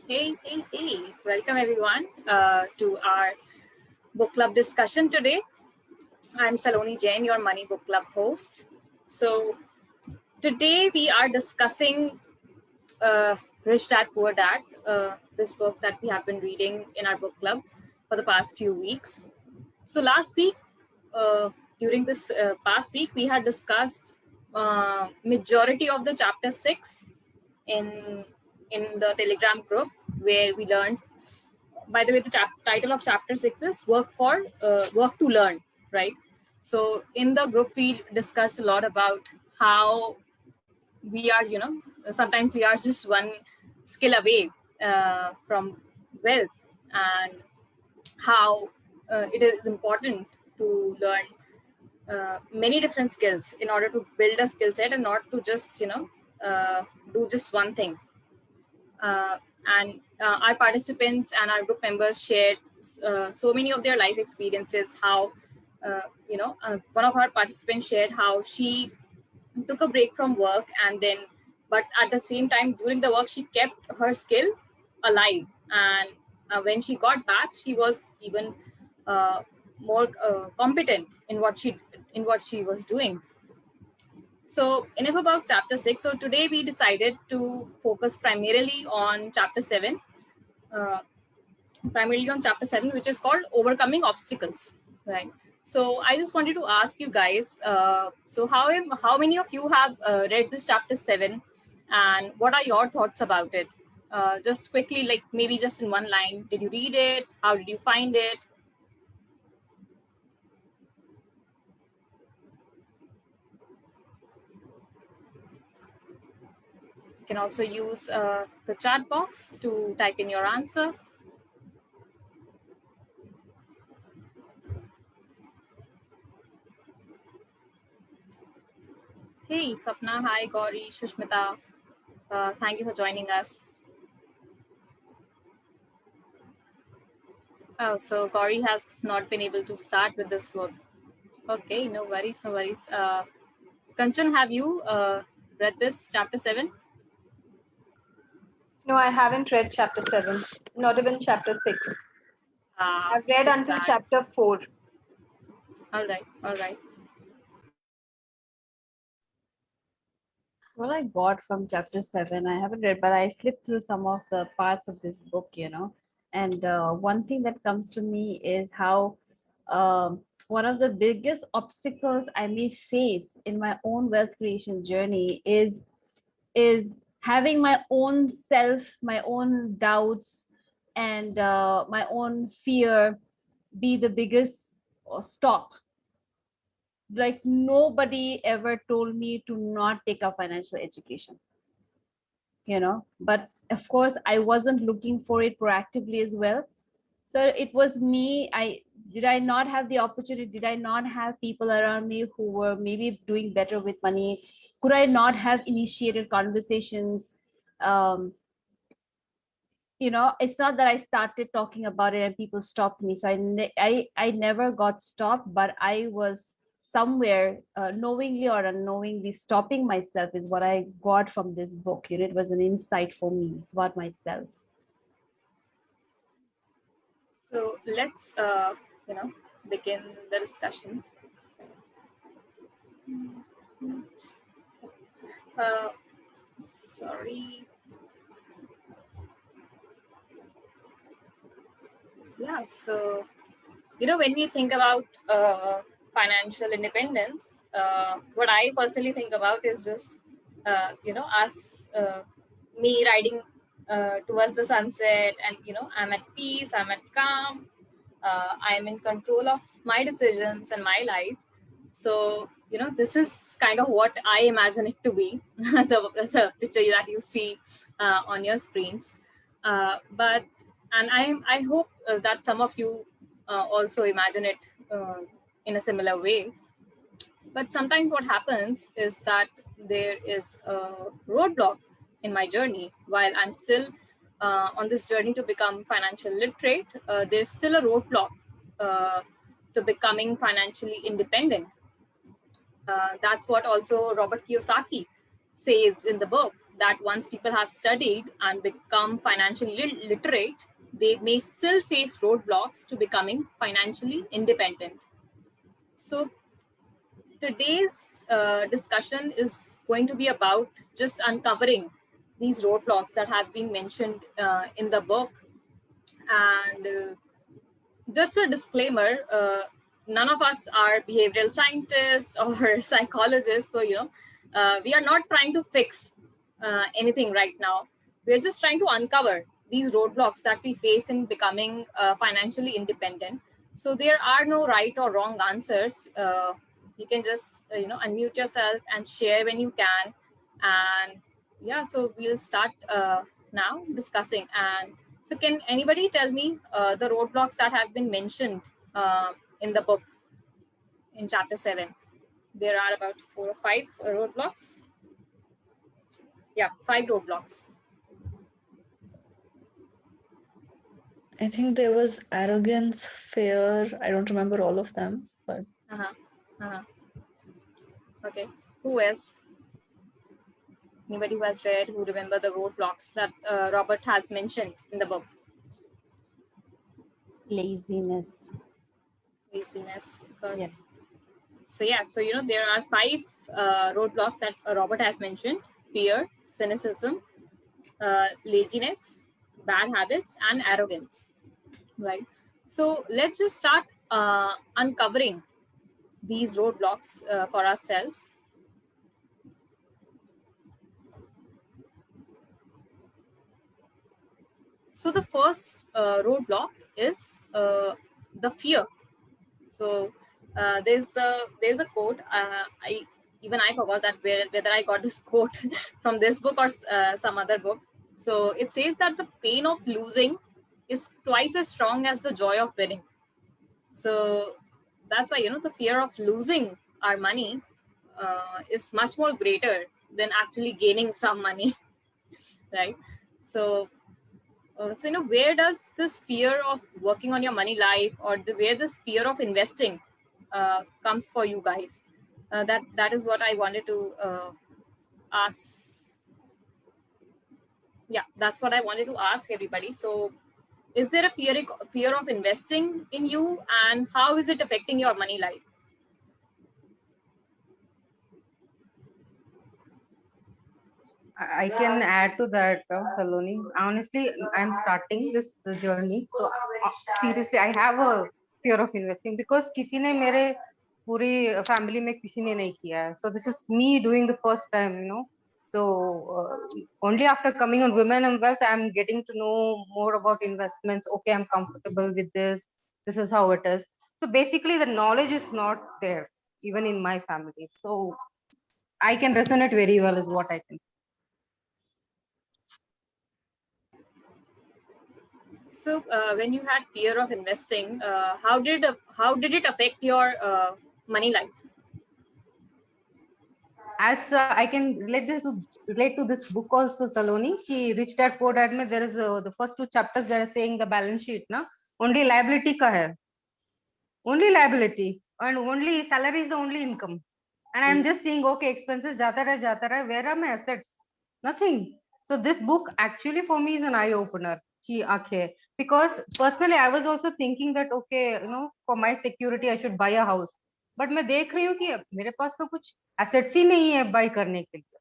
Hey. Welcome everyone to our book club discussion today. I'm Saloni Jain, your Money Book Club host. So today we are discussing Rich Dad Poor Dad, this book that we have been reading in our book club for the past few weeks. So last week, during this past week, we had discussed majority of the chapter 6 in the Telegram group, where we learned. By the way, the title of chapter 6 is work to learn, right? So in the group we discussed a lot about how we are, sometimes we are just one skill away from wealth, and how it is important to learn many different skills in order to build a skill set and not to just do just one thing. And our participants and our group members shared so many of their life experiences. How one of our participants shared how she took a break from work, and then but at the same time during the work she kept her skill alive, and when she got back she was even more competent in what she was doing. So enough about chapter 6. So today we decided to focus primarily on chapter 7, which is called Overcoming Obstacles, right? So I just wanted to ask you guys, so how many of you have read this chapter 7, and what are your thoughts about it? Just quickly, like maybe just in one line, did you read it? How did you find it? You can also use the chat box to type in your answer. Hey, Swapna. Hi, Gauri, Shushmita. Thank you for joining us. Oh, so Gauri has not been able to start with this book. Okay, no worries. Kanchan, have you read this chapter 7? No, I haven't read chapter 7, not even chapter 6. I've read until chapter 4. All right. What I got from chapter 7, I haven't read, but I flipped through some of the parts of this book, and one thing that comes to me is how one of the biggest obstacles I may face in my own wealth creation journey is having my own self, my own doubts, and my own fear be the biggest stop. Like nobody ever told me to not take a financial education, but of course I wasn't looking for it proactively as well. So it was me. I not have the opportunity? Did I not have people around me who were maybe doing better with money? Could I not have initiated conversations? um, it's not that I started talking about it and people stopped me. So I never got stopped, but I was somewhere knowingly or unknowingly stopping myself is what I got from this book. It was an insight for me about myself. So let's begin the discussion. Sorry. Yeah. So when we think about financial independence, what I personally think about is just us, me riding towards the sunset, and I'm at peace, I'm at calm, I'm in control of my decisions and my life. So this is kind of what I imagine it to be, the picture that you see on your screens. But and I hope that some of you also imagine it in a similar way. But sometimes what happens is that there is a roadblock in my journey. While I'm still on this journey to become financial literate, there's still a roadblock to becoming financially independent. That's what also Robert Kiyosaki says in the book, that once people have studied and become financially literate, they may still face roadblocks to becoming financially independent. So today's discussion is going to be about just uncovering these roadblocks that have been mentioned in the book. And just a disclaimer, none of us are behavioral scientists or psychologists, so we are not trying to fix anything right now. We're just trying to uncover these roadblocks that we face in becoming financially independent. So there are no right or wrong answers. You can just unmute yourself and share when you can. And yeah, so we'll start now discussing. And so can anybody tell me the roadblocks that have been mentioned in the book in chapter 7? There are about 4 or 5 roadblocks. Yeah, 5 roadblocks. I think there was arrogance, fear. I don't remember all of them, but Okay. Who else? Anybody who has read, who remember the roadblocks that Robert has mentioned in the book? Laziness. Because Yeah. so there are 5 roadblocks that Robert has mentioned: fear, cynicism, laziness, bad habits, and arrogance. Right. So let's just start uncovering these roadblocks for ourselves. So the first roadblock is the fear. So there's a quote. I forgot that whether I got this quote from this book or some other book. So it says that the pain of losing is twice as strong as the joy of winning. So that's why the fear of losing our money is much more greater than actually gaining some money, right? So where does this fear of working on your money life, or where this fear of investing comes for you guys? That is what I wanted to ask. Yeah, that's what I wanted to ask everybody. So is there a fear of investing in you, and how is it affecting your money life? I can add to that, Saloni. Honestly, I'm starting this journey. So seriously, I have a fear of investing because किसी ने मेरे पूरी family में किसी ने नहीं किया है. So this is me doing the first time. So only after coming on Women and Wealth, I'm getting to know more about investments. Okay, I'm comfortable with this. This is how it is. So basically, the knowledge is not there even in my family. So I can resonate very well is what I think. So when you had fear of investing, how did it affect your money life? As I can relate to this book also, Saloni, ki Rich Dad Poor Dad mein there is the first 2 chapters they are saying the balance sheet na only liability ka hai, only liability, and only salary is the only income, and I'm just seeing okay expenses jata rahe, where are my assets? Nothing. So this book actually for me is an eye opener. Because personally I was also thinking that okay for my security I should buy a house, but मैं देख रही हूँ कि मेरे पास तो कुछ assets ही नहीं है buy करने के लिए.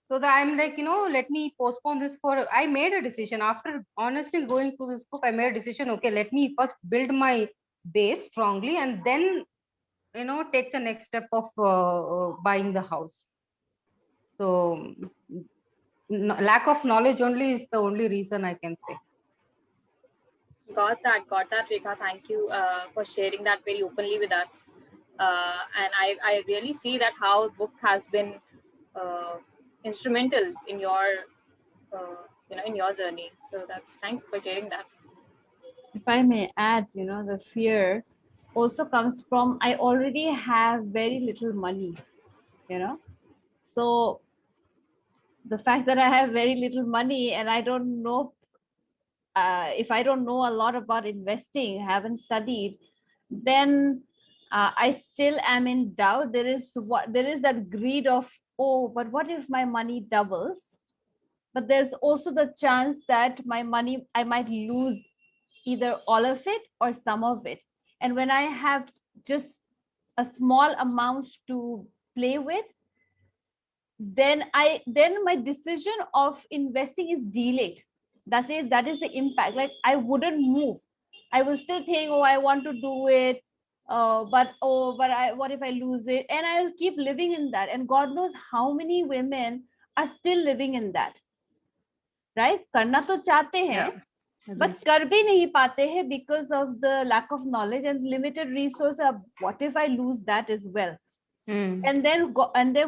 So that I'm like let me postpone this I made a decision after honestly going through this book. I made a decision, okay, let me first build my base strongly and then take the next step of buying the house. So lack of knowledge only is the only reason I can say. Got that, Rekha. Thank you for sharing that very openly with us. And I really see that how book has been instrumental in your in your journey. So thank you for sharing that. If I may add, the fear also comes from I already have very little money, so the fact that I have very little money and I don't know if I don't know a lot about investing, haven't studied, then I still am in doubt. There is that greed of, oh, but what if my money doubles? but there's also the chance that my money, I might lose either all of it or some of it. And when I have just a small amount to play with, then my decision of investing is delayed. That is the impact. Like, I wouldn't move. I will still think, oh, I want to do it, but what if I lose it? And I'll keep living in that. And God knows how many women are still living in that, right? करना तो चाहते हैं, but कर भी नहीं पाते हैं because of the lack of knowledge and limited resources. What if I lose that as well? And then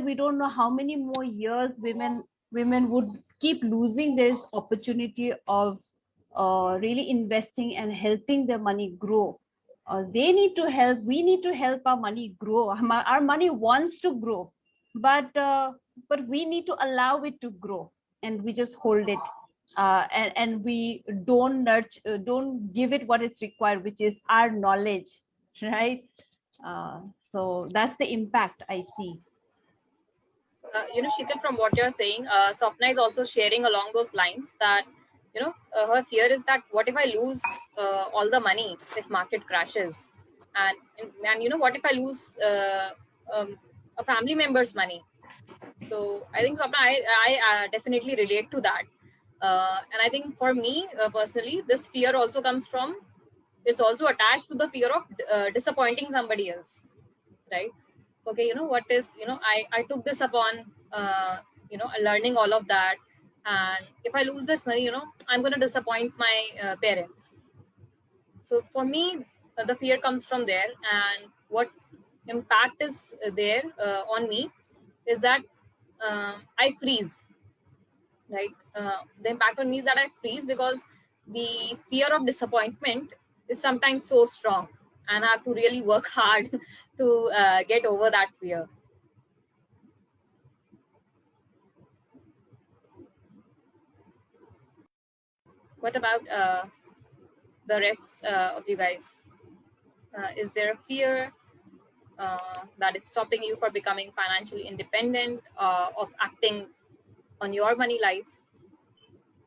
we don't know how many more years women would keep losing this opportunity of really investing and helping their money grow. They need to help. We need to help our money grow. Our money wants to grow, but we need to allow it to grow, and we just hold it, and we don't nurture, don't give it what is required, which is our knowledge, right? So that's the impact I see. Sheetal, from what you're saying, Swapna is also sharing along those lines that, her fear is that what if I lose all the money if market crashes, and what if I lose a family member's money? So I think, Swapna, I definitely relate to that, and I think for me personally, this fear also comes from, it's also attached to the fear of disappointing somebody else, right? Okay, what is, I took this upon, learning all of that, and if I lose this money, I'm going to disappoint my parents. So for me, the fear comes from there, and what impact is there on me is that I freeze, right? The impact on me is that I freeze because the fear of disappointment is sometimes so strong, and I have to really work hard to get over that fear. What about the rest of you guys? Is there a fear that is stopping you from becoming financially independent, of acting on your money life?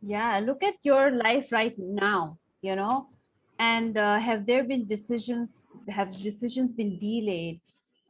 Yeah, look at your life right now, and have decisions been delayed?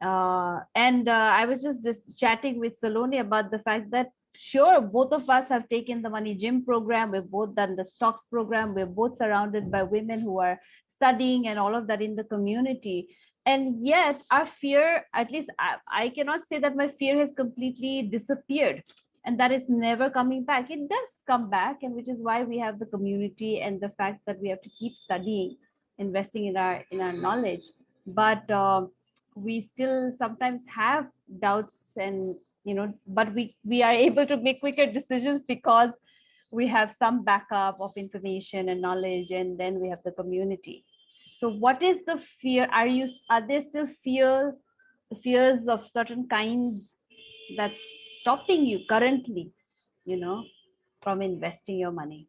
And I was just chatting with Saloni about the fact that, sure, both of us have taken the Money Gym program, we've both done the stocks program, we're both surrounded by women who are studying and all of that in the community. And yet our fear, at least I cannot say that my fear has completely disappeared and that is never coming back. It does come back, and which is why we have the community and the fact that we have to keep studying, investing in our knowledge. But we still sometimes have doubts, and but we are able to make quicker decisions because we have some backup of information and knowledge, and then we have the community. So what is the fear? Are there still fears of certain kinds that's stopping you currently, from investing your money?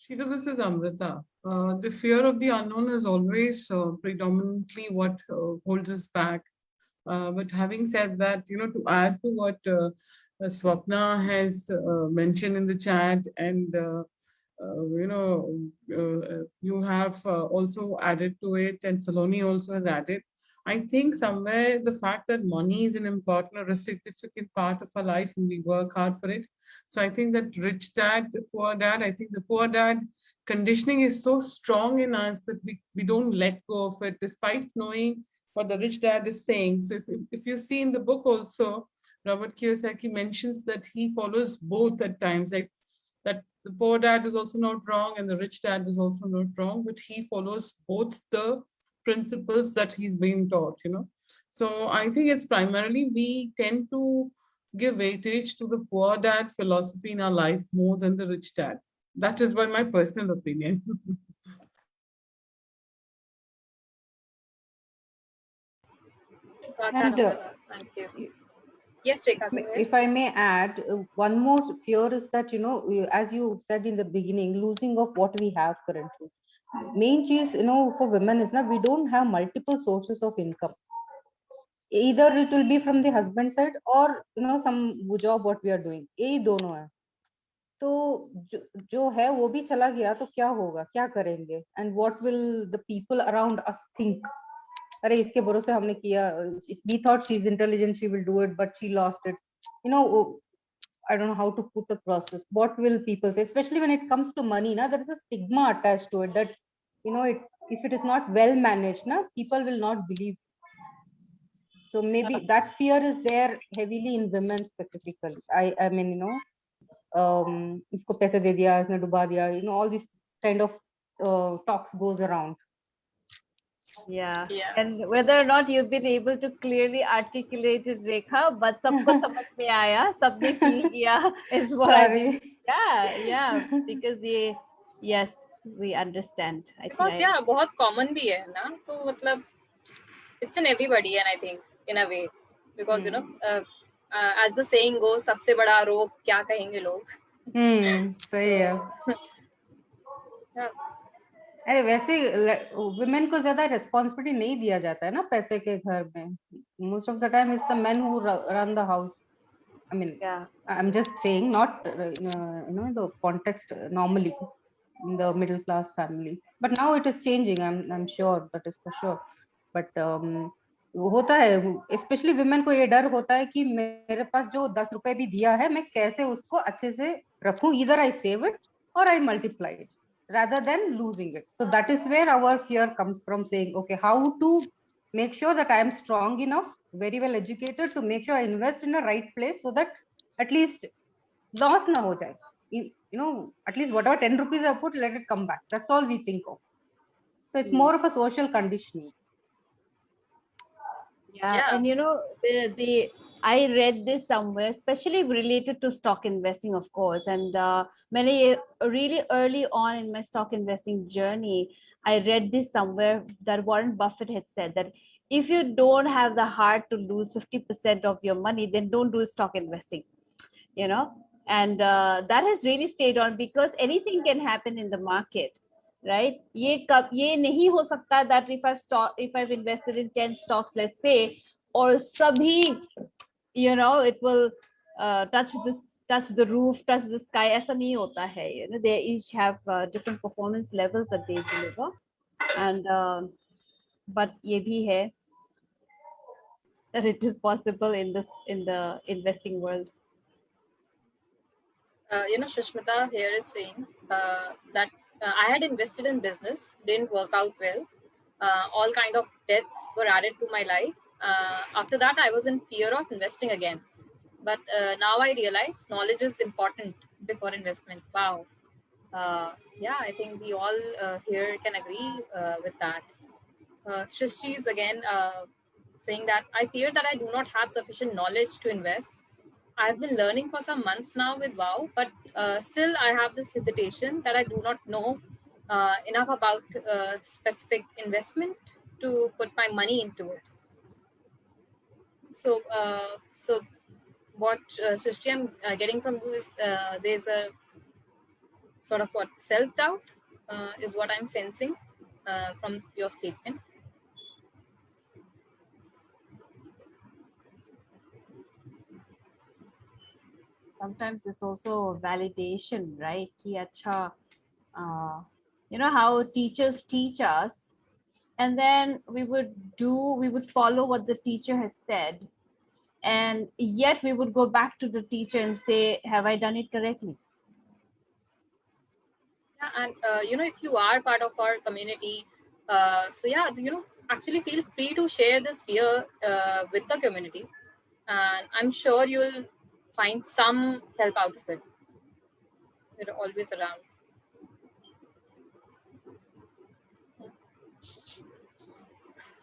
Shita, this is Amrita. The fear of the unknown is always predominantly what holds us back. But having said that, to add to what Swapna has mentioned in the chat, and you have also added to it, and Saloni also has added. I think somewhere the fact that money is an important or a significant part of our life and we work hard for it. So I think that rich dad, the poor dad, I think the poor dad conditioning is so strong in us that we don't let go of it despite knowing what the rich dad is saying. So if you see in the book also, Robert Kiyosaki mentions that he follows both at times, like that the poor dad is also not wrong and the rich dad is also not wrong, but he follows both the principles that he's being taught, So I think it's primarily we tend to give weightage to the poor dad philosophy in our life more than the rich dad. That is by my personal opinion. And thank you. Yes, Rekha, if I may add, one more fear is that, as you said in the beginning, losing of what we have currently. Main cheese, for women is that we don't have multiple sources of income. either it will be from the husband side or some job what we are doing, यही दोनों है. तो जो है वो भी चला गया तो क्या होगा, क्या करेंगे, and what will the people around us think? अरे इसके भरोसे हमने किया, we thought she's intelligent, she will do it, but she lost it. I don't know how to put across this. What will people say, especially when it comes to money? Now there is a stigma attached to it that if it is not well managed, people will not believe. So maybe that fear is there heavily in women specifically. I mean, इसको पैसे दे दिया, इसने डुबा दिया, all these kind of talks goes around. Yeah. And whether or not you've been able to clearly articulate it, Rekha, but सबको समझ में आया, सबने feel किया is what I mean. Yeah, because yes, we understand. Because yeah, बहुत common भी है ना, तो मतलब it's in everybody, and I think in a way, because as the saying goes, सबसे बड़ा रोग क्या कहेंगे लोग. सही है. अरे वैसे वुमेन को ज्यादा रिस्पॉन्सिबिलिटी नहीं दिया जाता है ना पैसे के घर में. Most of the time it's the men who run the house. I mean, I'm just saying, not the context normally in the middle class family, but now it is changing. I'm sure, that is for sure. But होता है, especially women को ये डर होता है कि मेरे पास जो 10 रुपए भी दिया है, मैं कैसे उसको अच्छे से रखूं. Either I save it or I multiply it, rather than losing it. So that is where our fear comes from, saying, okay, how to make sure that I am strong enough, very well educated, to make sure I invest in the right place, so that at least loss na ho jaye. At least whatever 10 rupees I put, let it come back. That's all we think of. So it's more of a social conditioning. Yeah. And I read this somewhere, especially related to stock investing, of course. And many really early on in my stock investing journey, I read this somewhere that Warren Buffett had said that if you don't have the heart to lose 50% of your money, then don't do stock investing. And that has really stayed on, because anything can happen in the market, right? ये नहीं हो सकता that if I've invested in 10 stocks, let's say, or sabhi, it will touch the roof, touch the sky. ऐसा नहीं होता है. They each have different performance levels that they deliver, and but ये भी है that it is possible in the investing world. Shushmita here is saying that I had invested in business, didn't work out well. All kind of debts were added to my life. After that, I was in fear of investing again. But now I realize knowledge is important before investment. Wow. Yeah, I think we all here can agree with that. Shrishti is again saying that I fear that I do not have sufficient knowledge to invest. I've been learning for some months now with WOW, but still I have this hesitation that I do not know enough about specific investment to put my money into it. So, what Srishti, I'm getting from you is there's a sort of self-doubt is what I'm sensing from your statement. Sometimes it's also validation, right? Ki acha, how teachers teach us, and then we would follow what the teacher has said, and yet we would go back to the teacher and say, have I done it correctly? Yeah, and if you are part of our community, so yeah, actually feel free to share this fear with the community, and I'm sure you'll find some help out of it. We're always around.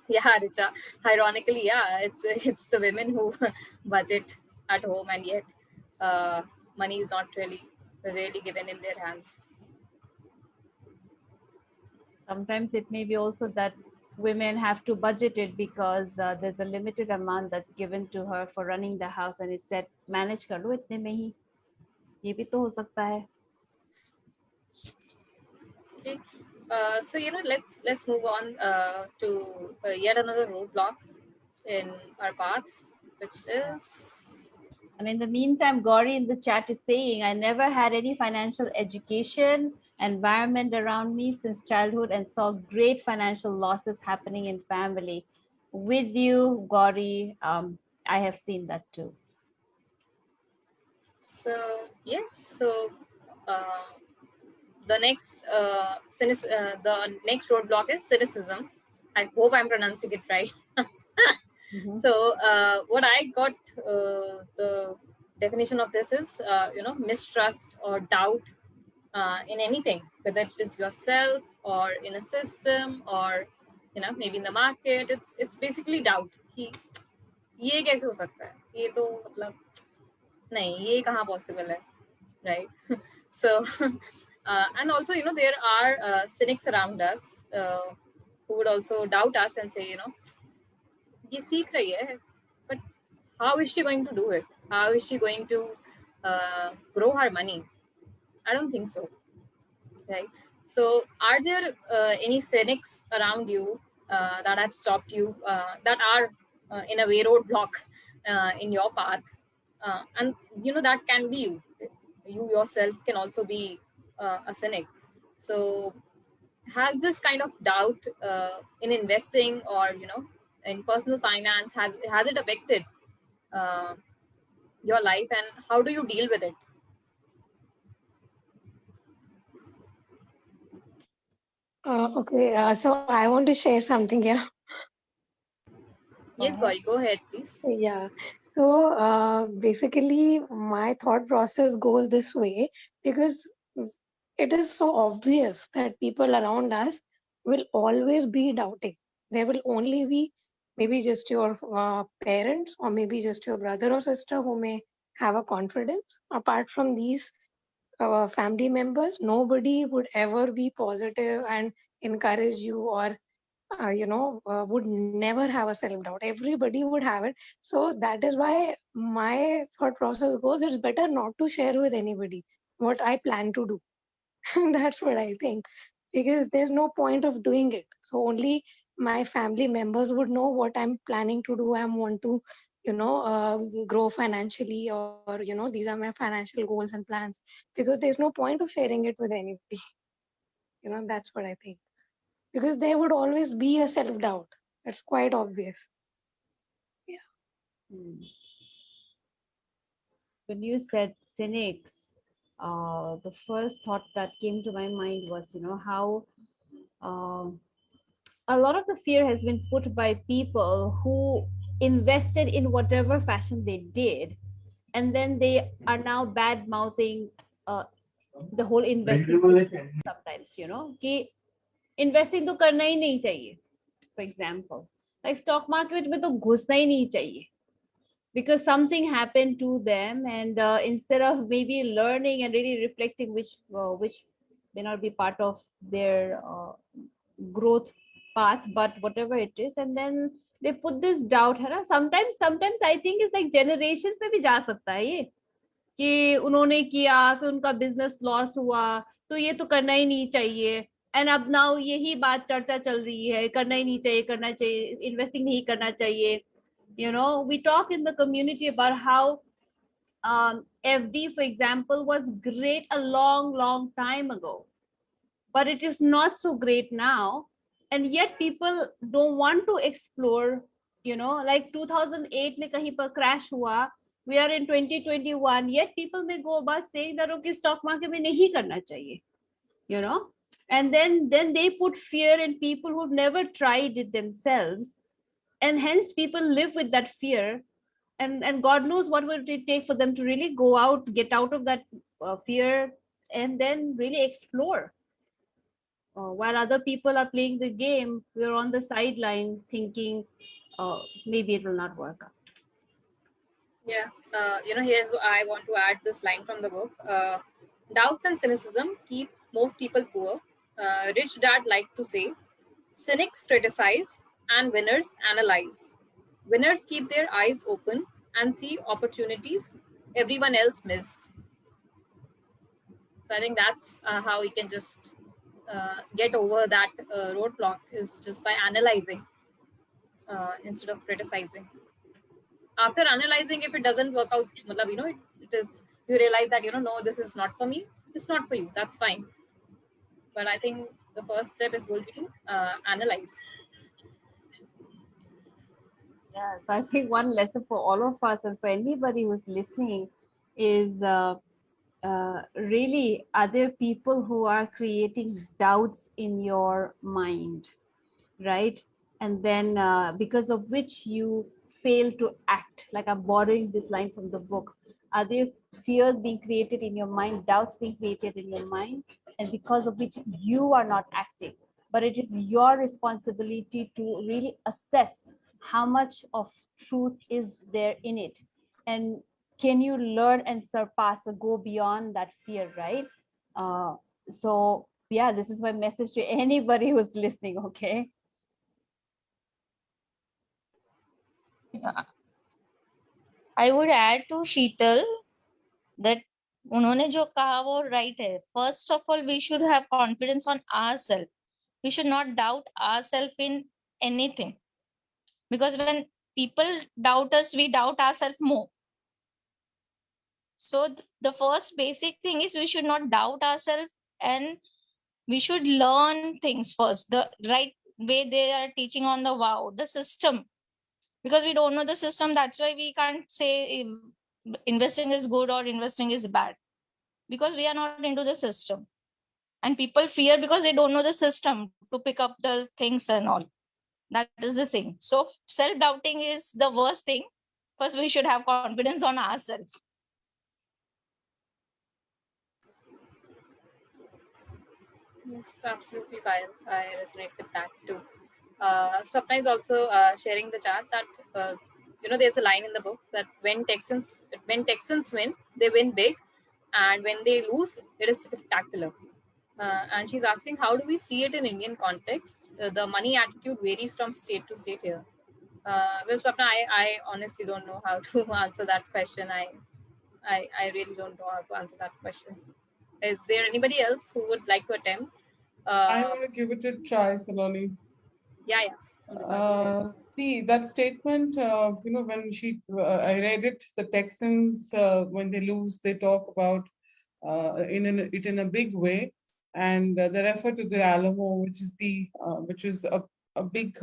Yeah, Richa. Ironically, yeah, it's the women who budget at home, and yet money is not really given in their hands. Sometimes it may be also that women have to budget it because there's a limited amount that's given to her for running the house, and it's said manage kar lo itne mein hi. Ye bhi to ho sakta hai. Okay, so let's move on to yet another roadblock. in our path, which is And in the meantime, Gauri in the chat is saying, I never had any financial education environment around me since childhood and saw great financial losses happening in family. With you, Gauri, I have seen that too. so yes. So the next the next roadblock is cynicism. I hope I'm pronouncing it right. Mhm. So what I got the definition of this is mistrust or doubt in anything, whether it is yourself or in a system or maybe in the market. It's basically doubt कि ये कैसे हो सकता है, ये तो मतलब नहीं, ये कहाँ possible है, right? So and also there are cynics around us who would also doubt us and say ये सीख रही है, but how is she going to do it? How is she going to grow her money? I don't think so, right? So are there any cynics around you that have stopped you, that are in a way roadblock in your path? And that can be you. You yourself can also be a cynic. So has this kind of doubt in investing or in personal finance, has it affected uh, your life, and how do you deal with it? Okay, so I want to share something here. Yes, Gauri, go ahead, please. Yeah, so basically, my thought process goes this way because it is so obvious that people around us will always be doubting. There will only be maybe just your parents or maybe just your brother or sister who may have a confidence. Apart from these family members, nobody would ever be positive and encourage you or would never have a self doubt. Everybody would have it. So that is why my thought process goes, it's better not to share with anybody what I plan to do. That's what I think, because there's no point of doing it. So only my family members would know what I'm planning to do. I want to grow financially, or these are my financial goals and plans, because there's no point of sharing it with anybody. That's what I think, because there would always be a self doubt. That's quite obvious. Yeah. Hmm. When you said cynics, the first thought that came to my mind was, how a lot of the fear has been put by people who invested in whatever fashion they did, and then they are now bad mouthing the whole investing system sometimes, कि investing तो करना ही नहीं चाहिए. For example, like stock market में तो घुसना ही नहीं चाहिए, because something happened to them, and instead of maybe learning and really reflecting, which may not be part of their growth path, but whatever it is, and then they put this doubt है ना. Sometimes I think it's like generations में भी जा सकता है ये, कि उन्होंने किया फिर उनका बिजनेस लॉस हुआ तो ये तो करना ही नहीं चाहिए, एंड अब नाउ यही बात चर्चा चल रही है, करना ही नहीं चाहिए, करना चाहिए, इन्वेस्टिंग नहीं करना चाहिए. We talk in the community about how FD, for example, was great a long time ago, but it is not so great now, and yet people don't want to explore. Like 2008 में कहीं पर crash हुआ, we are in 2021, yet people may go about saying that okay, stock market में नहीं करना चाहिए, and then they put fear in people who've never tried it themselves, and hence people live with that fear, and God knows what will it take for them to really go out, get out of that fear, and then really explore. While other people are playing the game, we're on the sideline thinking maybe it will not work out. Yeah, here's what I want to add this line from the book. Doubts and cynicism keep most people poor. Rich Dad liked to say, cynics criticize and winners analyze. Winners keep their eyes open and see opportunities everyone else missed. So I think that's how we can just get over that roadblock, is just by analyzing. instead of criticizing. After analyzing, if it doesn't work out, it is, you realize that, no, this is not for me. It's not for you. That's fine. But I think the first step is going to be to analyze. Yeah, so I think one lesson for all of us and for anybody who's listening is really, are there people who are creating doubts in your mind, right? And then because of which you fail to act. Like, I'm borrowing this line from the book. Are there fears being created in your mind, doubts being created in your mind, and because of which you are not acting? But it is your responsibility to really assess how much of truth is there in it, and can you learn and surpass or go beyond that fear, right? So yeah, this is my message to anybody who's listening. Okay. I would add to Sheetal that उन्होंने जो कहा वो right है. First of all, we should have confidence on ourselves. We should not doubt ourselves in anything. Because when people doubt us, we doubt ourselves more. So the first basic thing is we should not doubt ourselves, and we should learn things first. The right way they are teaching on the wow, the system. Because we don't know the system, that's why we can't say investing is good or investing is bad, because we are not into the system, and people fear because they don't know the system to pick up the things and all. That is the thing. So self-doubting is the worst thing. First, we should have confidence on ourselves. Yes, absolutely, Payal. I resonate with that too. Swapna is also sharing the chart that there's a line in the book that when Texans win, they win big, and when they lose, it is spectacular. And she's asking, how do we see it in Indian context? The money attitude varies from state to state here. Well, Swapna, I honestly don't know how to answer that question. I really don't know how to answer that question. Is there anybody else who would like to attempt? I want to give it a try, Saloni. Yeah. See that statement, when I read it, the Texans, when they lose, they talk about it in a big way, and they refer to the Alamo, which is a big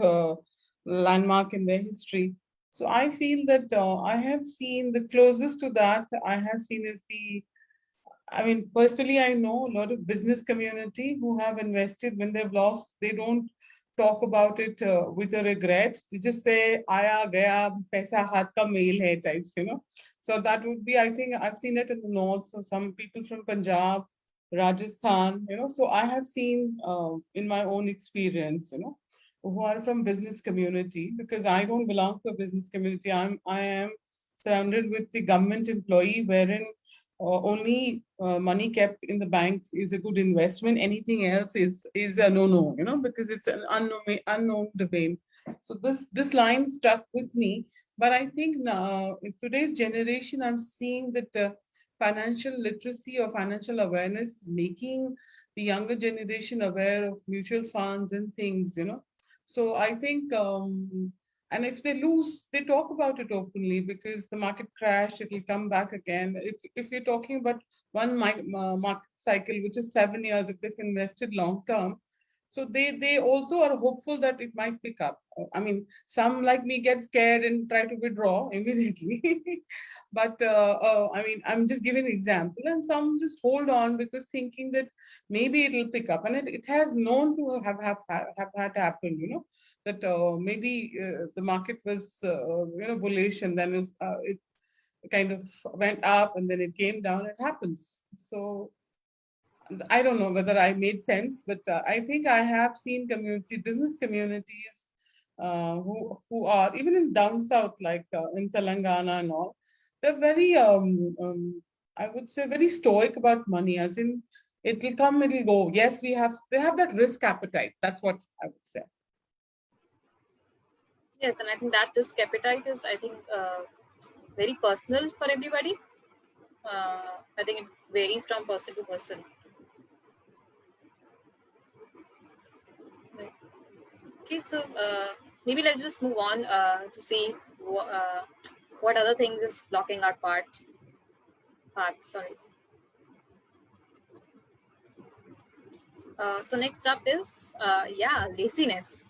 landmark in their history. So I feel that I have seen the closest to that I have seen is personally, I know a lot of business community who have invested. When they've lost, they don't talk about it with a regret. They just say, "Aya gaya, paisa haath ka mail hai," types, So that would be, I think, I've seen it in the north. So some people from Punjab, Rajasthan, So I have seen in my own experience, who are from business community, because I don't belong to a business community. I am surrounded with the government employee, wherein only money kept in the bank is a good investment. Anything else is a no, because it's an unknown domain. So this line stuck with me. But I think now in today's generation, I'm seeing that financial literacy or financial awareness is making the younger generation aware of mutual funds and things. So I think and if they lose, they talk about it openly, because the market crashed, it will come back again. If you're talking about one market cycle, which is 7 years, if they've invested long term, so they also are hopeful that it might pick up. Some like me get scared and try to withdraw immediately. But I'm just giving an example, and some just hold on because thinking that maybe it'll pick up, and it has known to have had happened. That maybe the market was bullish, and then it kind of went up and then it came down. It happens. So I don't know whether I made sense, but I think I have seen business communities who are even in down south, like in Telangana and all. They're very I would say very stoic about money, as in it'll come, it'll go. Yes, they have that risk appetite. That's what I would say. Yes, and I think that risk appetite is, I think, very personal for everybody. I think it varies from person to person. Right. Okay, so maybe let's just move on to see what other things is blocking our path. Sorry. So next up is laziness.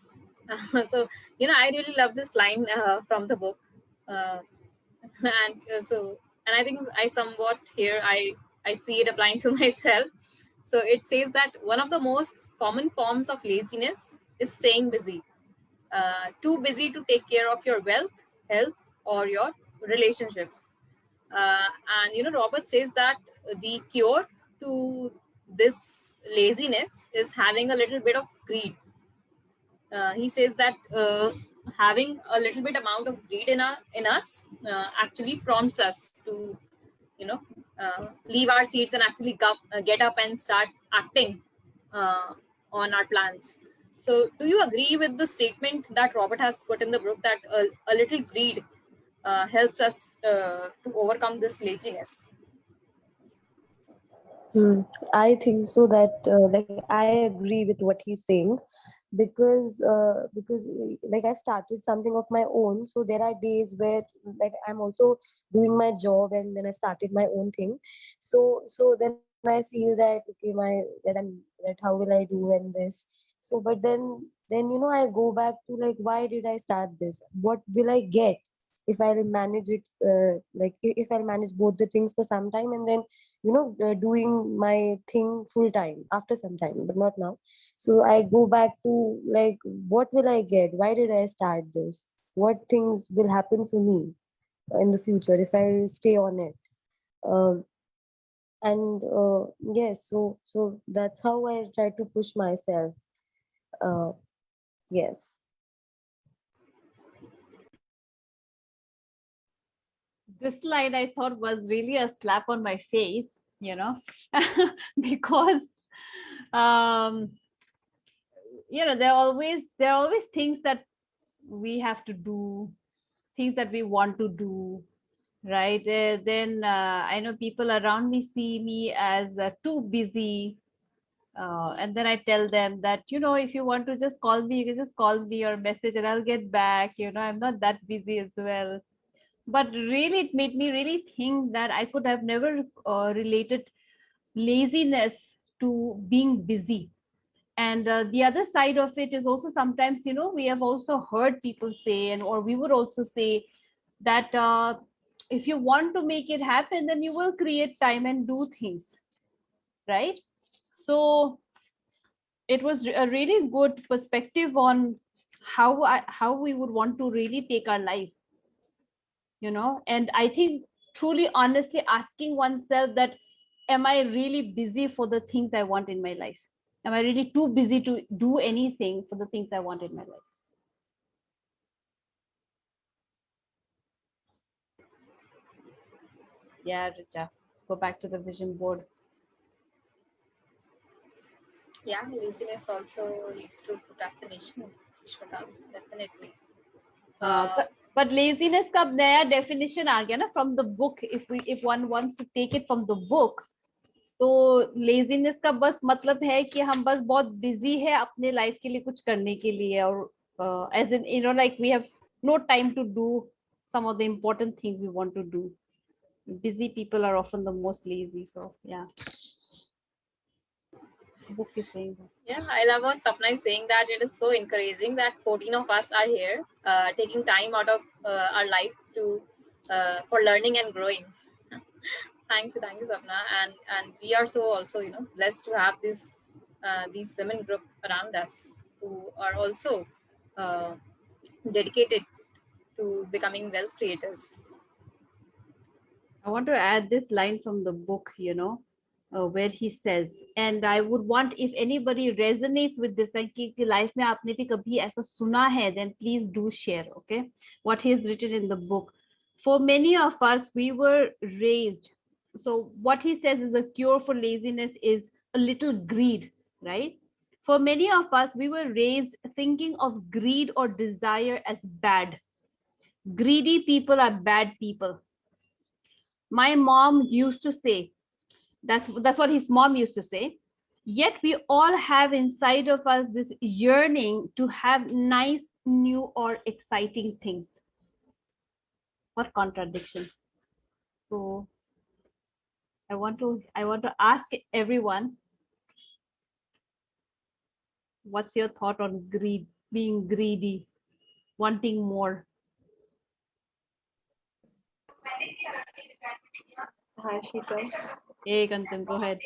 So I really love this line from the book, and I think I somewhat here I see it applying to myself. So it says that one of the most common forms of laziness is staying busy, too busy to take care of your wealth, health, or your relationships. And Robert says that the cure to this laziness is having a little bit of greed. He says that having a little bit amount of greed in us actually prompts us to leave our seats and actually get up and start acting on our plans. So do you agree with the statement that Robert has put in the book that a little greed helps us to overcome this laziness? I think so that like I agree with what he's saying because like I've started something of my own, so there are days where like I'm also doing my job and then I started my own thing. So then I feel that okay that how will I do and this. So but then I go back to like why did I start this? What will I get if I'll manage it like if I'll manage both the things for some time and then doing my thing full time after some time, but not now. So I go back to like, what will I get? Why did I start this? What things will happen for me in the future if I stay on it? Um, and yes, so that's how I try to push myself. Uh, yes. This line I thought was really a slap on my face, because there are always things that we have to do, things that we want to do, right? Then I know people around me see me as too busy, and then I tell them that if you want to just call me, you can just call me or message and I'll get back. I'm not that busy as well. But really, it made me really think that I could have never related laziness to being busy. And the other side of it is also sometimes, we have also heard people say, or we would also say that if you want to make it happen, then you will create time and do things, right? So it was a really good perspective on how we would want to really take our life. And I think truly honestly asking oneself that, am I really busy for the things I want in my life? Am I really too busy to do anything for the things I want in my life? Yeah, Richa, go back to the vision board. Yeah, laziness also leads to procrastination, Ishwata, definitely. But laziness का नया definition आ गया ना from the book. If one wants to take it from the book, तो laziness का बस मतलब है कि हम बस बहुत busy है अपने life के लिए कुछ करने के लिए, और as in like we have no time to do some of the important things we want to do. Busy people are often the most lazy. So yeah. Book is saying that. Yeah, I love what Sapna is saying, that it is so encouraging that 14 of us are here taking time out of our life to for learning and growing. Thank you, Sapna, and we are so also blessed to have these women group around us who are also dedicated to becoming wealth creators. I want to add this line from the book, where he says, and I would want if anybody resonates with this, like कि life में आपने भी कभी ऐसा सुना है, then please do share, okay? What he has written in the book. For many of us, we were raised. So what he says is a cure for laziness is a little greed, right? For many of us, we were raised thinking of greed or desire as bad. Greedy people are bad people. My mom used to say, that's what his mom used to say. Yet we all have inside of us this yearning to have nice, new or exciting things. What contradiction? So I want to ask everyone, what's your thought on greed, being greedy, wanting more? Hi, Sheetal. Hey, Kanchan, go ahead.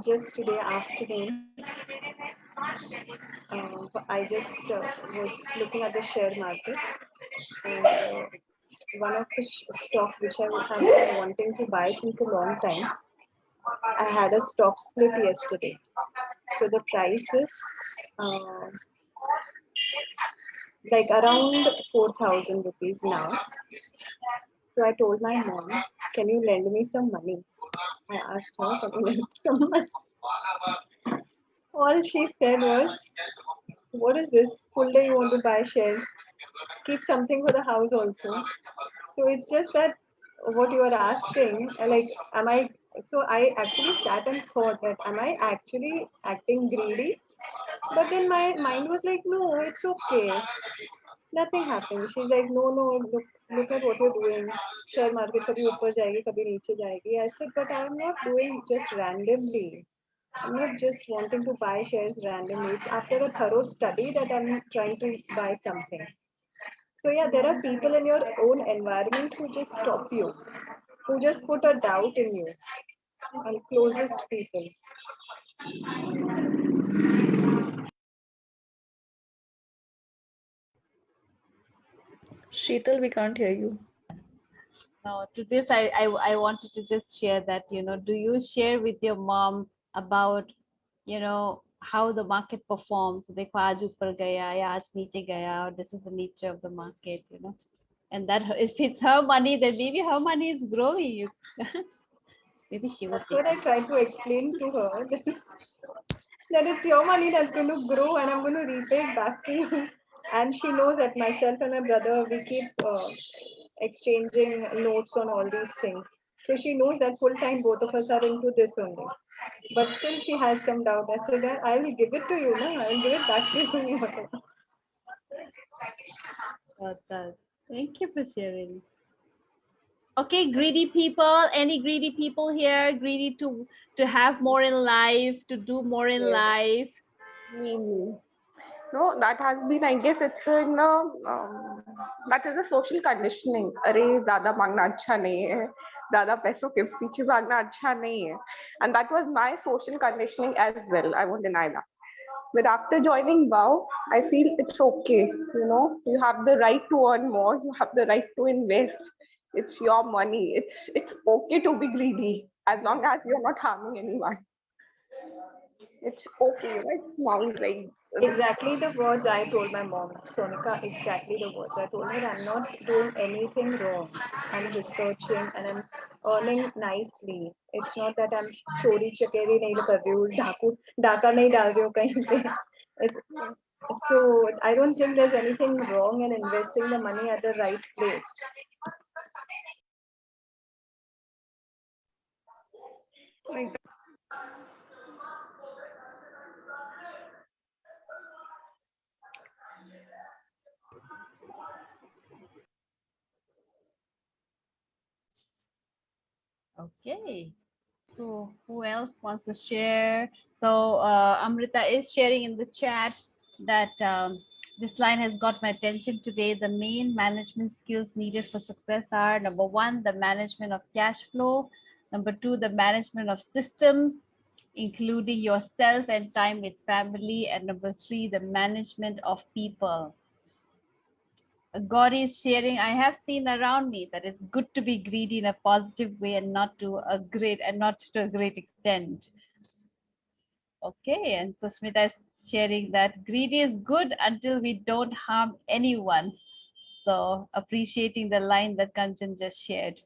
Just today afternoon, I just was looking at the share market, and one of the stock which I would have been wanting to buy since a long time, I had a stock split yesterday. So the price is like around 4,000 rupees now. So I told my mom, can you lend me some money? I asked her, can you lend me some money? All she said was, what is this? Full day you want to buy shares? Keep something for the house also. So it's just that what you are asking, like, am I? So I actually sat and thought that, am I actually acting greedy? But then my mind was like, no, it's okay. Nothing happened. She's like, no, look at what you're doing. Share market kabhi upar jayegi, kabhi niche jayegi. I said, but I'm not doing just randomly. I'm not just wanting to buy shares randomly. It's after a thorough study that I'm trying to buy something. So yeah, there are people in your own environment who just stop you, who just put a doubt in you, and closest people. Sheetal, we can't hear you. Now, to this, I wanted to just share that, do you share with your mom about, how the market performs? Dekho, aaj upar gaya, ya aaj niche gaya, or this is the nature of the market, And that if it's her money, then maybe her money is growing. Maybe she would. That's what I tried to explain to her. That it's your money that's going to grow and I'm going to repay it back to you. And she knows that myself and my brother, we keep exchanging notes on all these things. So she knows that full time both of us are into this only. But still she has some doubt. I said, I will give it to you, no? I will give it back to you. Thank you for sharing. Okay, greedy people, any greedy people here, greedy to have more in life, to do more in life? No, that has been, I guess it's in that is a social conditioning. अरे ज़्यादा मांगना अच्छा नहीं है, ज़्यादा पैसों के पीछे भागना अच्छा नहीं है, and that was my social conditioning as well. I won't deny that. But after joining WOW, I feel it's okay. You have the right to earn more. You have the right to invest. It's your money. It's okay to be greedy as long as you're not harming anyone. It's okay, right? Now, like exactly the words I told my mom, Sonika. Exactly the words I told her. I'm not doing anything wrong. I'm researching and I'm earning nicely. It's not that I'm chori chakeri nahi kar rahi hu, dhaka nahi dal rahi hu kahin pe. So I don't think there's anything wrong in investing the money at the right place. Okay. So who else wants to share? So Amrita is sharing in the chat that this line has got my attention today. The main management skills needed for success are: number one, the management of cash flow; number two, the management of systems, including yourself and time with family; and number three, the management of people. God is sharing, I have seen around me that it's good to be greedy in a positive way and not to a great extent. Okay, and so Smita is sharing that greedy is good until we don't harm anyone. So appreciating the line that Kanchan just shared.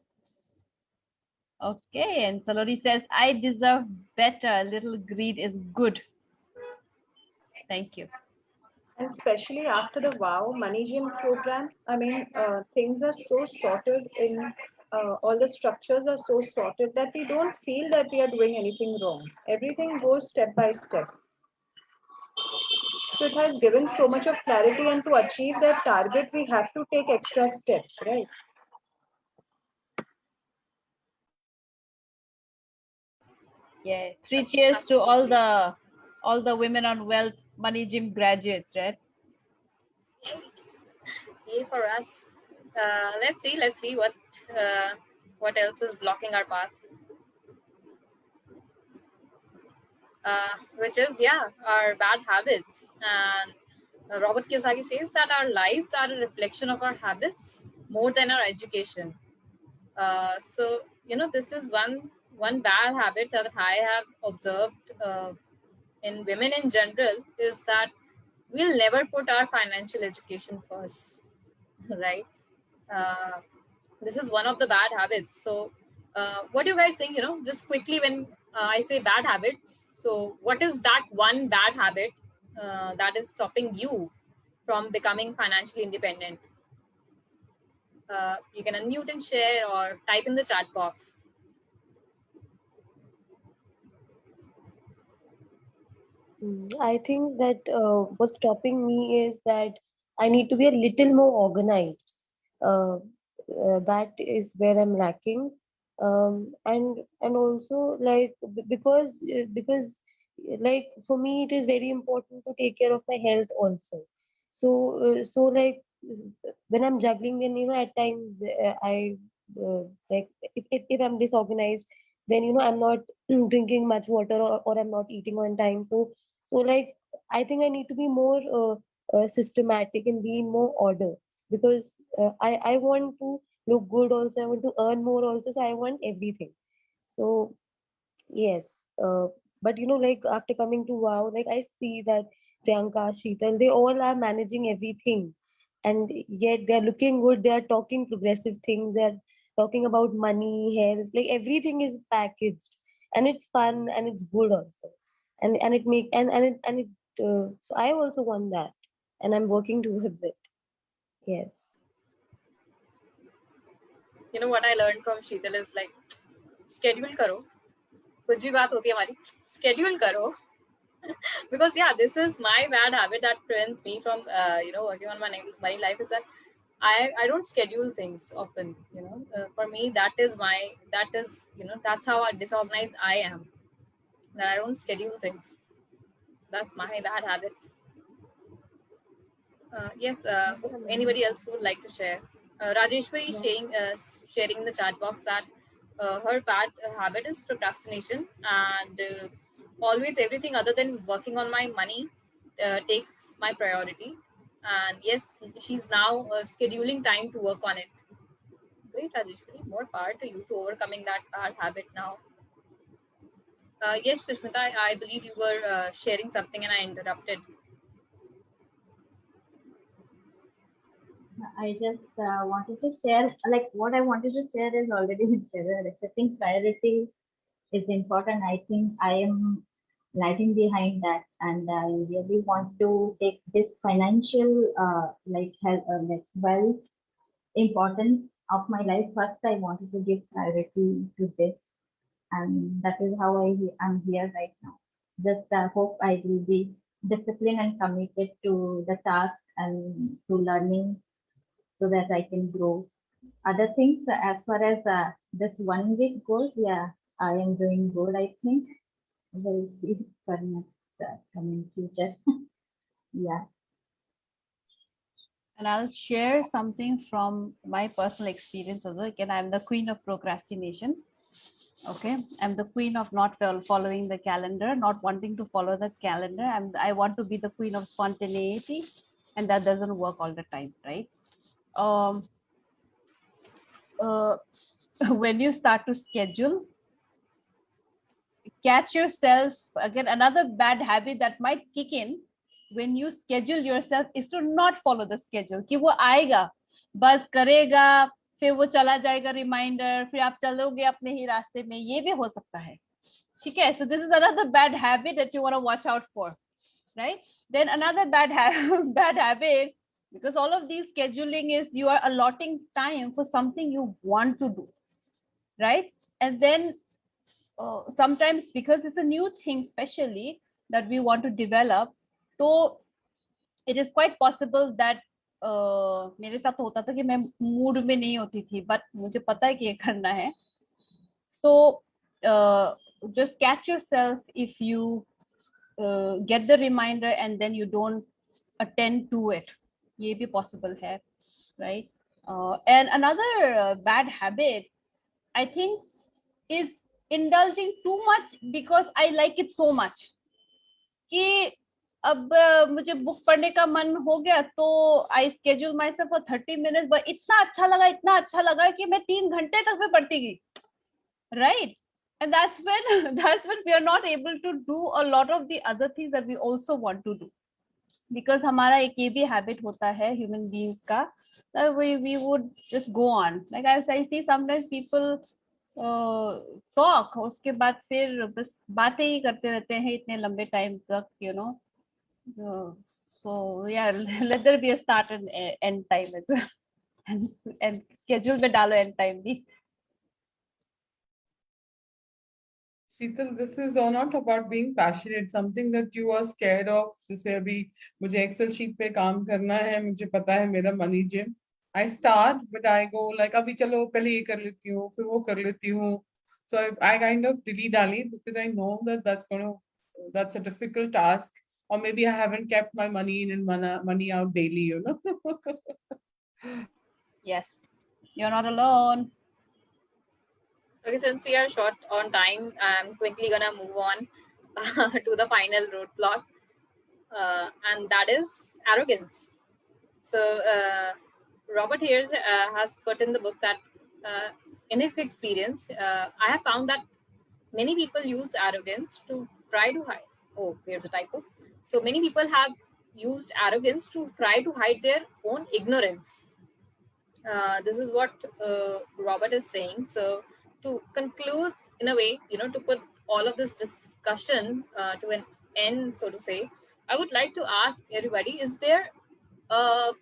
Okay, and Saloni says, I deserve better. A little greed is good. Thank you. And especially after the WOW Money Gym program, I mean, things are so sorted in, all the structures are so sorted that we don't feel that we are doing anything wrong. Everything goes step by step. So it has given so much of clarity, and to achieve that target, we have to take extra steps, right? Yeah. 3 cheers to all the women on Wealth Money Gym graduates, right? Yay for us. Let's see what else is blocking our path. Which is, yeah, our bad habits. And Robert Kiyosaki says that our lives are a reflection of our habits more than our education. So, this is one bad habit that I have observed in women in general, is that we'll never put our financial education first, right? This is one of the bad habits. So what do you guys think, just quickly, when I say bad habits, so what is that one bad habit that is stopping you from becoming financially independent? You can unmute and share or type in the chat box. I think that what's stopping me is that I need to be a little more organized. That is where I'm lacking, and also like because like for me it is very important to take care of my health also. So like when I'm juggling, then at times I like if I'm disorganized, then I'm not drinking much water, or I'm not eating on time. So like I think I need to be more systematic and be in more order, because I want to look good also, I want to earn more also, so I want everything. So yes, but like after coming to Wow, like I see that Priyanka, Sheetal, they all are managing everything, and yet they're looking good. They are talking progressive things. They're talking about money, health, like everything is packaged, and it's fun and it's good also, and it make and it. So I also want that, and I'm working towards it. Yes. What I learned from Sheetal is like, schedule karo. कुछ भी बात होती है हमारी, schedule karo. Because yeah, this is my bad habit that prevents me from working on my money life, is that I don't schedule things often. For me, that's how disorganized I am, that I don't schedule things. So that's my bad habit. Yes, anybody else who would like to share? Rajeshwari is sharing in the chat box that her bad habit is procrastination, and always everything other than working on my money takes my priority. And yes, she's now scheduling time to work on it. Great, Rajeshwari. More power to you to overcoming that bad habit now. Yes, Krishmita, I believe you were sharing something and I interrupted. I just wanted to share, like what I wanted to share is already been shared. Setting priority is important. I think I am lagging behind that, and I really want to take this financial, like health, like wealth importance of my life. First, I wanted to give priority to this, and that is how I am here right now. Just hope I will be disciplined and committed to the task and to learning, so that I can grow. Other things, as far as this 1 week goes, yeah, I am doing good, I think. We'll see for next coming future. Yeah. And I'll share something from my personal experience also. Again, I'm the queen of procrastination. Okay, I'm the queen of not following the calendar, not wanting to follow the calendar. I want to be the queen of spontaneity, and that doesn't work all the time, right? When you start to schedule, catch yourself. Again, another bad habit that might kick in when you schedule yourself is to not follow the schedule. कि वो आएगा, बस करेगा, फिर वो चला जाएगा reminder, फिर आप चलोगे अपने ही रास्ते में, ये भी हो सकता है. ठीक है? So this is another bad habit that you want to watch out for, right? Then another bad habit, because all of these scheduling is you are allotting time for something you want to do, right? And then sometimes because it's a new thing, especially that we want to develop, so it is quite possible that मेरे साथ होता था कि मैं mood में नहीं होती थी, but मुझे पता है कि ये करना है. So just catch yourself if you get the reminder and then you don't attend to it. ये भी possible है, right? And another bad habit, I think, is indulging too much because I like it so much. कि अब मुझे book पढ़ने का मन हो गया तो I schedule myself for 30 minutes, but इतना अच्छा लगा कि मैं 3 घंटे तक मैं पढ़ती गई, right? And that's when we are not able to do a lot of the other things that we also want to do, because हमारा एक ये भी habit होता है human beings का, that we would just go on, like I see sometimes people talk, उसके बाद फिर बस बातें ही करते रहते हैं इतने लंबे टाइम तक, you know. So yeah, let there be a start and end time as well, and schedule में डालो end time भी. Sheetal, this is all not about being passionate, something that you are scared of. जैसे अभी मुझे Excel sheet पे काम करना है, मुझे पता है मेरा money gym. I start, but I go like अभी चलो पहले ये कर लेती हूँ, फिर वो कर लेती हूँ. So I kind of dilly-dally because I know that that's a difficult task. Or maybe I haven't kept my money in and money out daily, you know. Yes, you're not alone. Okay, since we are short on time, I'm quickly gonna move on to the final roadblock, and that is arrogance. So Robert here has put in the book that in his experience, I have found that many people use arrogance to try to hide. Oh, here's a typo. So many people have used arrogance to try to hide their own ignorance. This is what Robert is saying. So to conclude, in a way, you know, to put all of this discussion to an end, so to say, I would like to ask everybody: is there a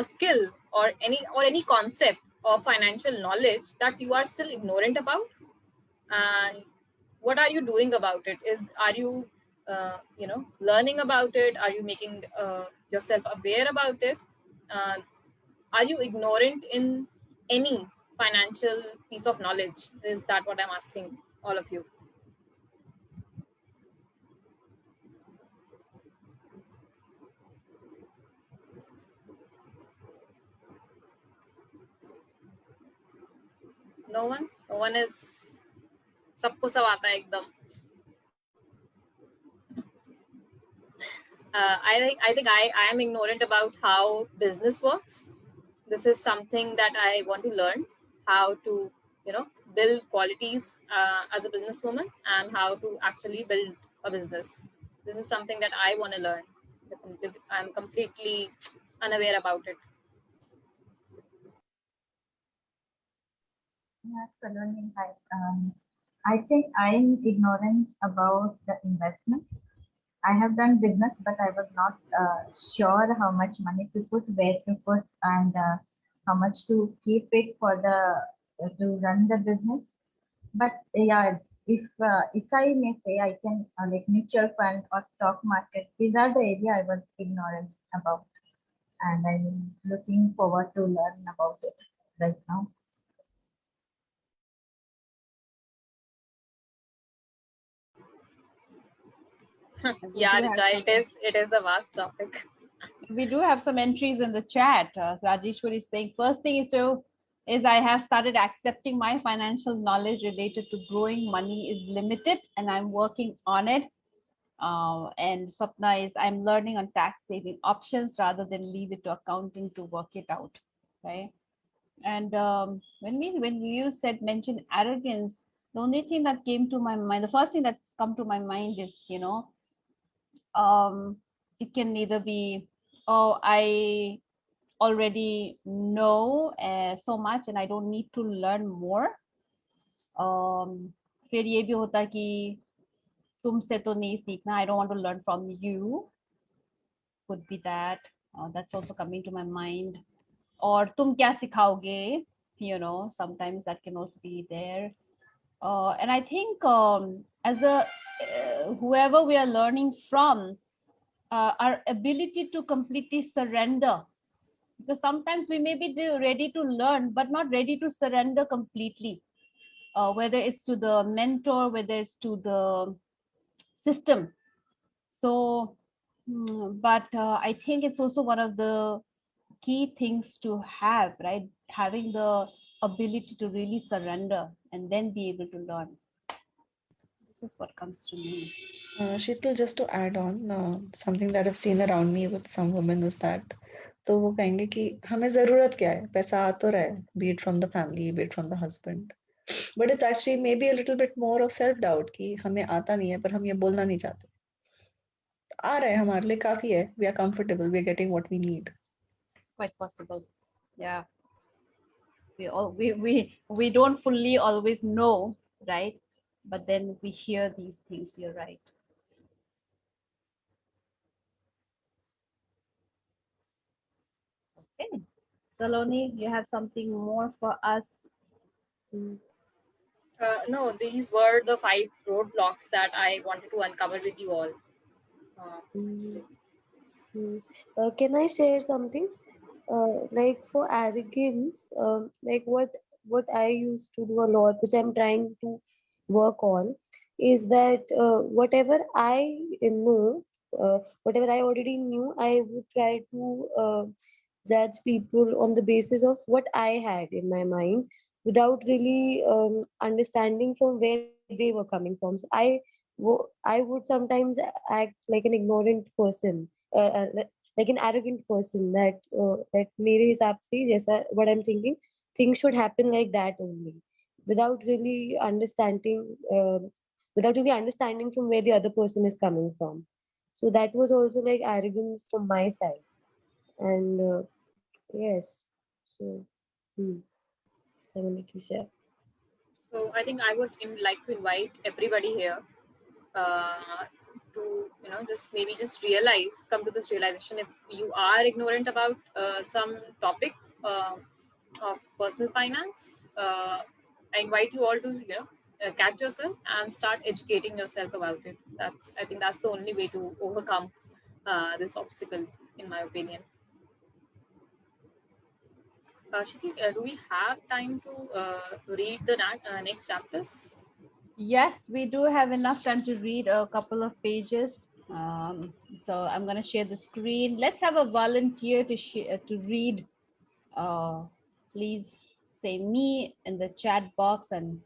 skill or any concept of financial knowledge that you are still ignorant about, and what are you doing about it? Are you you know, learning about it? Are you making yourself aware about it? Are you ignorant in any financial piece of knowledge? Is that what I'm asking all of you? No one? No one is. सबको सब आता है एकदम. I think I am ignorant about how business works. This is something that I want to learn, how to, you know, build qualities as a businesswoman and how to actually build a business. This is something that I want to learn. I'm completely unaware about it. Yeah, Saloni, I think I'm ignorant about the investment. I have done business, but I was not sure how much money to put, where to put, and how much to keep it for the to run the business. But yeah, if I may say, I can like mutual fund or stock market. These are the area I was ignorant about, and I'm looking forward to learn about it right now. Yeah, Richa, it is a vast topic. We do have some entries in the chat. Rajeshwari is saying, first thing is I have started accepting my financial knowledge related to growing money is limited, and I'm working on it. And Swapna is, I'm learning on tax saving options rather than leave it to accounting to work it out, right? And when you mentioned arrogance, the only thing that came to my mind, the first thing that's come to my mind is, you know, it can either be, oh, I already know so much and I don't need to learn more. फिर ये भी होता कि तुमसे तो नहीं सीखना, I don't want to learn from you. Could be that. That's also coming to my mind. Or तुम क्या सिखाओगे? You know, sometimes that can also be there. And I think as a whoever we are learning from, our ability to completely surrender. Because sometimes we may be ready to learn, but not ready to surrender completely. Whether it's to the mentor, whether it's to the system. So, but I think it's also one of the key things to have, right? Having the ability to really surrender and then be able to learn. This is what comes to me. Sheetal, just to add on, something that I've seen around me with some women is that तो वो कहेंगे कि हमें जरूरत क्या है, पैसा आ तो रहा है, be it from the family, be it from the husband. But it's actually maybe a little bit more of self-doubt कि हमें आता नहीं है पर हम ये बोलना नहीं चाहते. आ रहा है हमारे लिए काफी है, we are comfortable, we are getting what we need. Quite possible. Yeah. We don't fully always know, right? But then we hear these things. You're right. Okay, Saloni, you have something more for us? No, these were the 5 roadblocks that I wanted to uncover with you all. Can I share something? Like for arrogance, like what I used to do a lot, which I'm trying to work on, is that whatever I know, whatever I already knew, I would try to judge people on the basis of what I had in my mind, without really understanding from where they were coming from. So I would sometimes act like an ignorant person, like an arrogant person, that मेरे हिसाब से जैसा what I'm thinking, things should happen like that only, without really understanding from where the other person is coming from. So that was also like arrogance from my side, and yes, so I will make you share. So I think I would like to invite everybody here to just realize, come to this realization, if you are ignorant about some topic of personal finance, I invite you all to catch yourself and start educating yourself about it. I think that's the only way to overcome this obstacle, in my opinion. Shruti, do we have time to read the next chapters? Yes, we do have enough time to read a couple of pages. So I'm going to share the screen. Let's have a volunteer to read. Please say me in the chat box, and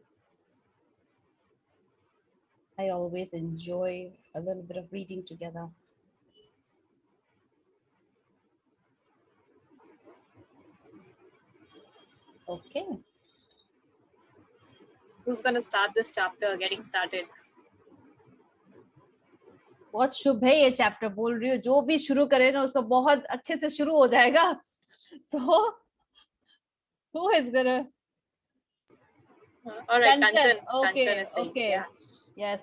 I always enjoy a little bit of reading together. Okay. Who's going to start this chapter, getting started? बहुत शुभ है ये chapter, बोल रही हूँ, जो भी शुरू करे ना उसका बहुत अच्छे से शुरू हो जाएगा. So who is gonna? All right, Kanchan. Okay, Kanchan is saying, okay. yeah. Yes.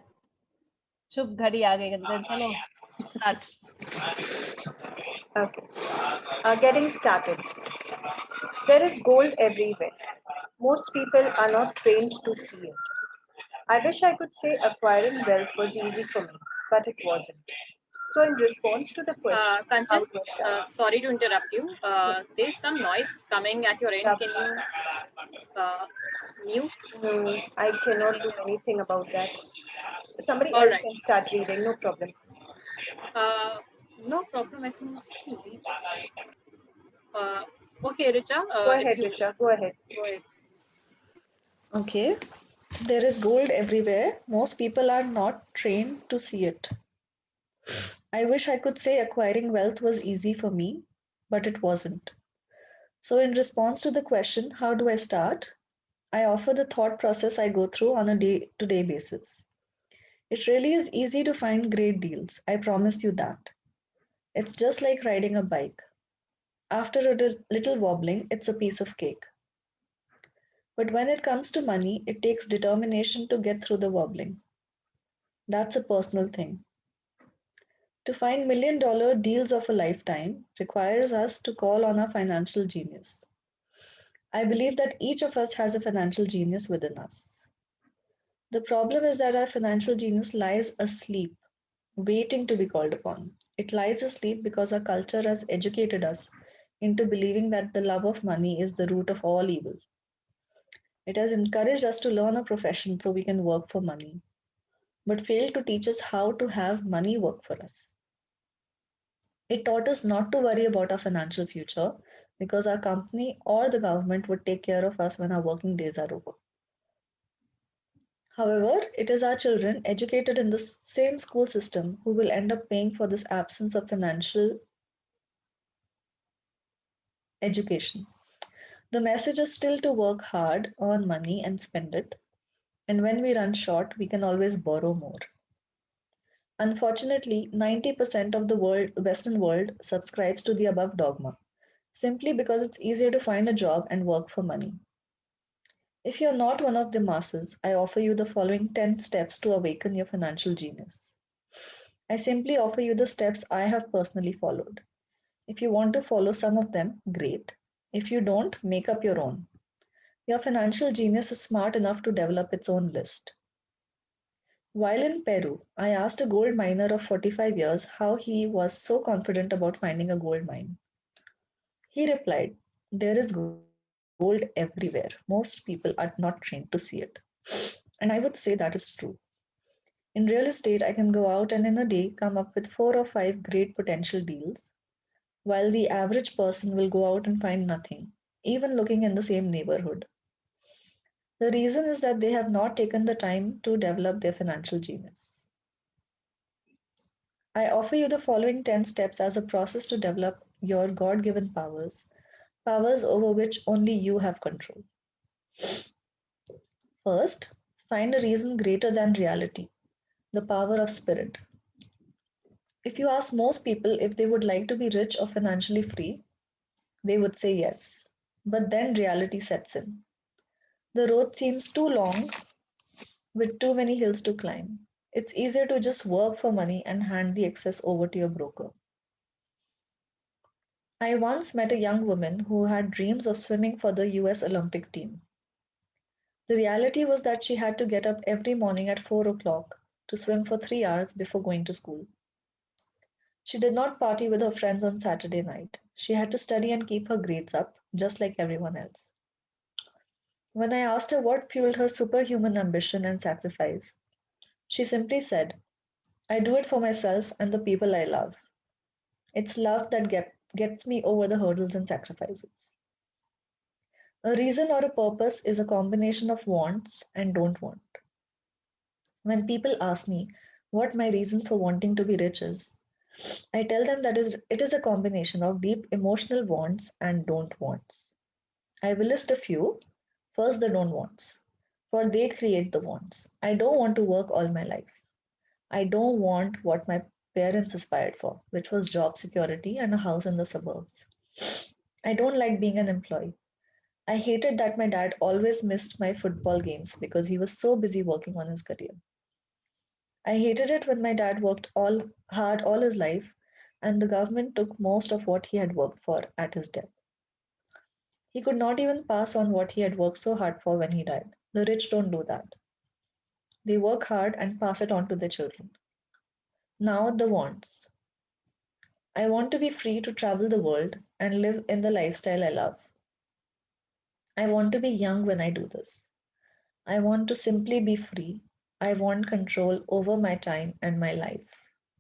शुभ घड़ी आ गई कंचन, चलो start. Okay. Getting started. There is gold everywhere. Most people are not trained to see it. I wish I could say acquiring wealth was easy for me, but it wasn't. So in response to the question, Kanchan, sorry to interrupt you. There's some noise coming at your end. Can you mute? No, I cannot do anything about that. Somebody All else right. can start reading, no problem. No problem, I think. Okay, Richa. Go ahead, Richa. Go ahead. Go ahead. Okay. There is gold everywhere. Most people are not trained to see it. I wish I could say acquiring wealth was easy for me, but it wasn't. So in response to the question, how do I start? I offer the thought process I go through on a day-to-day basis. It really is easy to find great deals. I promise you that. It's just like riding a bike. After a little wobbling, it's a piece of cake. But when it comes to money, it takes determination to get through the wobbling. That's a personal thing. To find $1 million deals of a lifetime requires us to call on our financial genius. I believe that each of us has a financial genius within us. The problem is that our financial genius lies asleep, waiting to be called upon. It lies asleep because our culture has educated us into believing that the love of money is the root of all evil. It has encouraged us to learn a profession so we can work for money, but failed to teach us how to have money work for us. It taught us not to worry about our financial future because our company or the government would take care of us when our working days are over. However, it is our children educated in the same school system who will end up paying for this absence of financial education. The message is still to work hard, earn money, and spend it. And when we run short, we can always borrow more. Unfortunately, 90% of the Western world subscribes to the above dogma, simply because it's easier to find a job and work for money. If you're not one of the masses, I offer you the following 10 steps to awaken your financial genius. I simply offer you the steps I have personally followed. If you want to follow some of them, great. If you don't, make up your own. Your financial genius is smart enough to develop its own list. While in Peru, I asked a gold miner of 45 years how he was so confident about finding a gold mine. He replied, "There is gold everywhere. Most people are not trained to see it." And I would say that is true. In real estate, I can go out and in a day come up with 4 or 5 great potential deals, while the average person will go out and find nothing, even looking in the same neighborhood. The reason is that they have not taken the time to develop their financial genius. I offer you the following 10 steps as a process to develop your God given powers, powers over which only you have control. First, find a reason greater than reality, the power of spirit. If you ask most people if they would like to be rich or financially free, they would say yes. But then reality sets in. The road seems too long with too many hills to climb. It's easier to just work for money and hand the excess over to your broker. I once met a young woman who had dreams of swimming for the US Olympic team. The reality was that she had to get up every morning at 4 o'clock to swim for 3 hours before going to school. She did not party with her friends on Saturday night. She had to study and keep her grades up, just like everyone else. When I asked her what fueled her superhuman ambition and sacrifice, she simply said, "I do it for myself and the people I love. It's love that gets me over the hurdles and sacrifices." A reason or a purpose is a combination of wants and don't want. When people ask me what my reason for wanting to be rich is, I tell them that it is a combination of deep emotional wants and don't wants. I will list a few. First, the don't wants, for they create the wants. I don't want to work all my life. I don't want what my parents aspired for, which was job security and a house in the suburbs. I don't like being an employee. I hated that my dad always missed my football games because he was so busy working on his career. I hated it when my dad worked hard all his life and the government took most of what he had worked for at his death. He could not even pass on what he had worked so hard for when he died. The rich don't do that. They work hard and pass it on to their children. Now the wants. I want to be free to travel the world and live in the lifestyle I love. I want to be young when I do this. I want to simply be free. I want control over my time and my life.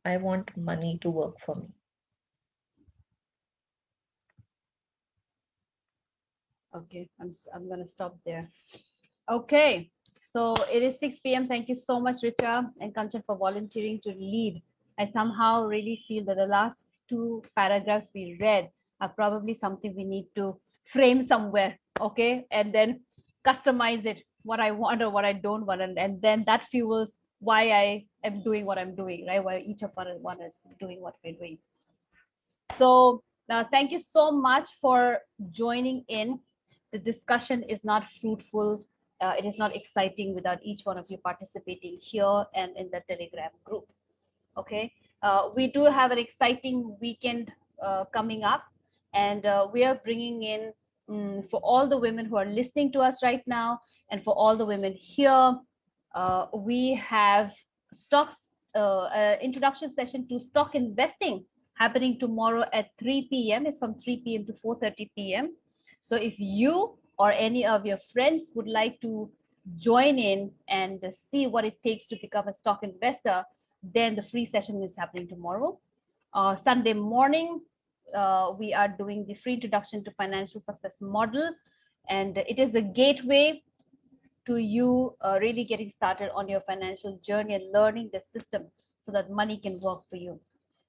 I want money to work for me. Okay, I'm gonna stop there. Okay, so it is 6 p.m. Thank you so much, Richa and Kanchan, for volunteering to lead. I somehow really feel that the last 2 paragraphs we read are probably something we need to frame somewhere, okay, and then customize it, what I want or what I don't want, and then that fuels why I am doing what I'm doing, right? Why each of one is doing what we're doing. So thank you so much for joining in. The discussion is not fruitful. It is not exciting without each one of you participating here and in the Telegram group. Okay. We do have an exciting weekend coming up, and we are bringing in for all the women who are listening to us right now, and for all the women here, we have stocks introduction session to stock investing happening tomorrow at 3 p.m. It's from 3 p.m. to 4:30 p.m. So if you or any of your friends would like to join in and see what it takes to become a stock investor, then the free session is happening tomorrow. Sunday morning, we are doing the free introduction to financial success model, and it is a gateway to you really getting started on your financial journey and learning the system so that money can work for you.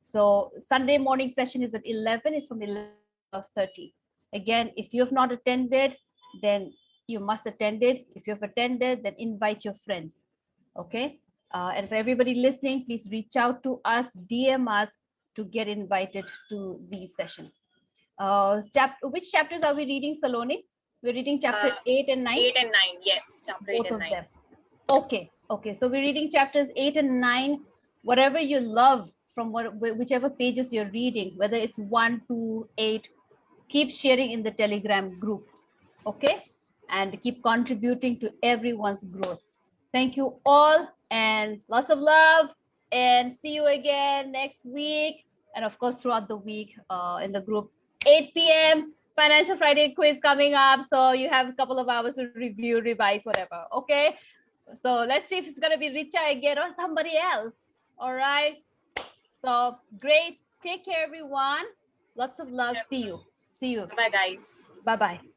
So Sunday morning session is at 11. It's from 11 to 12:30. Again, if you have not attended, then you must attend it. If you have attended, then invite your friends. Okay. And for everybody listening, please reach out to us, DM us to get invited to the session. Which chapters are we reading, Saloni? We're reading chapter 8 and 9? 8 and 9, yes. Chapter 8 Both and of 9. them. Okay. Okay. So we're reading chapters 8 and 9. Whatever you love from whichever pages you're reading, whether it's 1, 2, 8, keep sharing in the Telegram group. Okay. And keep contributing to everyone's growth. Thank you all and lots of love. And see you again next week. And of course, throughout the week in the group. 8 p.m. Financial Friday quiz coming up. So you have a couple of hours to review, revise, whatever. Okay. So let's see if it's going to be Richa again or somebody else. All right. So great. Take care, everyone. Lots of love. See you. See you. Bye, guys. Bye-bye.